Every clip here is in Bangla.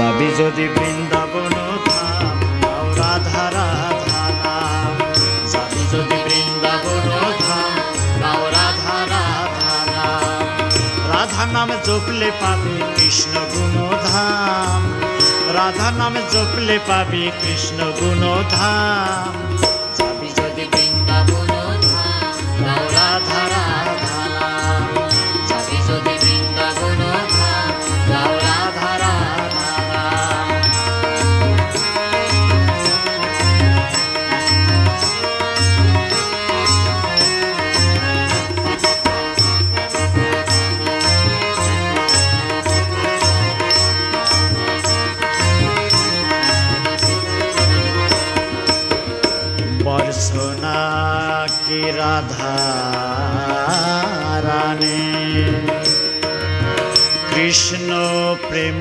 যাবি যদি বৃন্দাবন ধাম গাও রাধা রাধা নাম। যাবি যদি বৃন্দাবন ধাম গাও রাধা রাধা নাম। রাধা নাম জপলে পাবি কৃষ্ণ গুণধাম। রাধা নাম জপলে পাবি কৃষ্ণ গুণধাম। যাবি যদি বৃন্দাবন ধাম গাও রাধা রাধা নাম। যাবি যদি বৃন্দাবন ধাম গাও রাধা রাধা নাম। बरसोना की राधा रानी कृष्ण प्रेम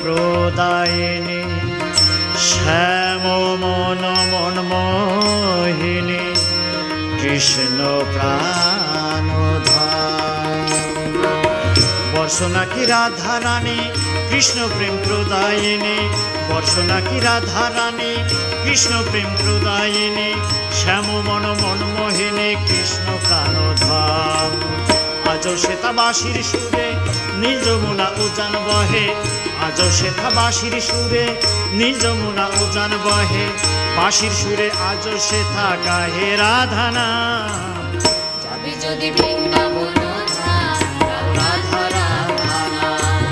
प्रदायिनी श्याम मन मनमोहिनी कृष्ण प्राणधाम। बरसोना की राधा रानी कृष्ण प्रेम प्रदायिनी। बरसोना की राधा रानी कृष्ण प्रेम प्रदायिनी श्याम मन मनमोहिनी कृष्ण प्राणधाम। आजो श्वेता बाँशिर सुरे नील যমুনা उजान बहे। आजो श्वेता बाँशिर सुरे नील যমুনা उजान बहे। बाँशिर सुरे आजो श्वेता गाहे राधा नाम। যাবি যদি বৃন্দাবন ধাম গাও রাধা রাধা নাম।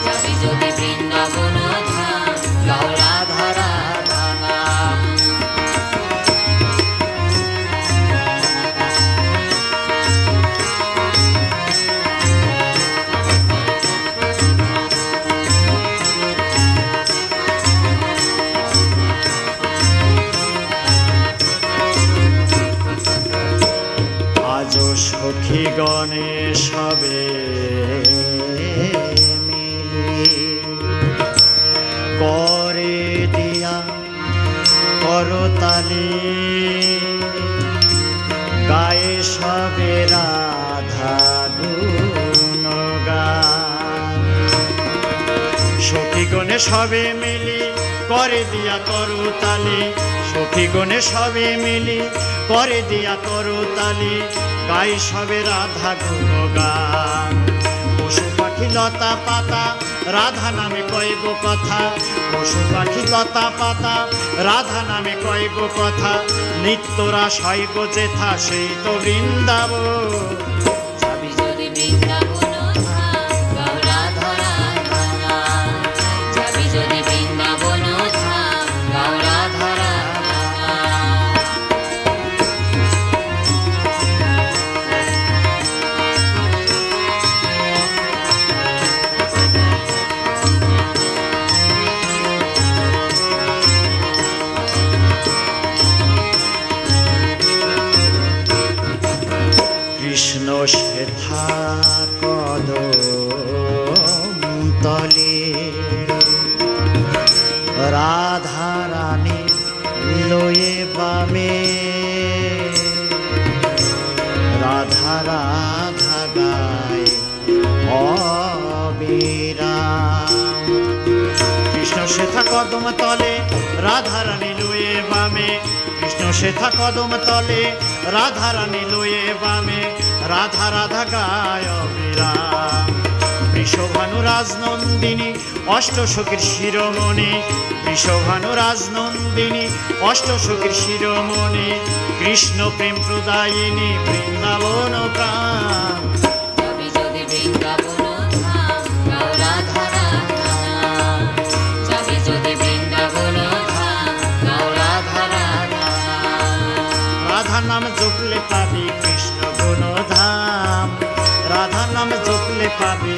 যাবি যদি বৃন্দাবন ধাম গাও রাধা রাধা নাম। আজো সখী গণে সবে মিলি করে দিয়া করতালি গায়ে সবে রাধা গুণগান। সখী গণে সবে মিলি করে দিয়া করতালি। সখী গণে সবে মিলি করে দিয়া করতালি গাই সবে রাধা গুণগান। পশু পাখি লতা পাতা রাধা নামে কইব কথা। পশু পাখি লতা পাতা রাধা নামে কইব কথা। নিত্যরা শৈব যেথা সেই তো বৃন্দাবন। যাবি যদি বৃন্দাবন ধাম গাও রাধা রাধা নাম। যাবি যদি বৃন্দাবন ধাম গাও রাধা রাধা নাম। কৃষ্ণ শ্বেতা কদম তলে রাধা রানী লয়ে বামে। রাধা রাধা গায় অবিরাম। কৃষ্ণ শ্বেতা কদম তলে রাধা রানী লয়ে বামে। কৃষ্ণ শ্বেতা কদম তলে রাধা রানী লয়ে বামে। রাধা রাধা গায় অবিরাম। বৃষভানু রাজনন্দিনী অষ্টসখীর শিরোমণি। বৃষভানু রাজনন্দিনী অষ্টসখীর শিরোমণি কৃষ্ণ প্রেম প্রদায়িনী বৃন্দাবন প্রাণ। যাবি যদি বৃন্দাবন ধাম গাও রাধা রাধা নাম। যাবি যদি বৃন্দাবন ধাম গাও রাধা রাধা নাম। রাধা নাম জপলে পাবি কৃষ্ণ গুণধাম। রাধা নাম জপলে পাবি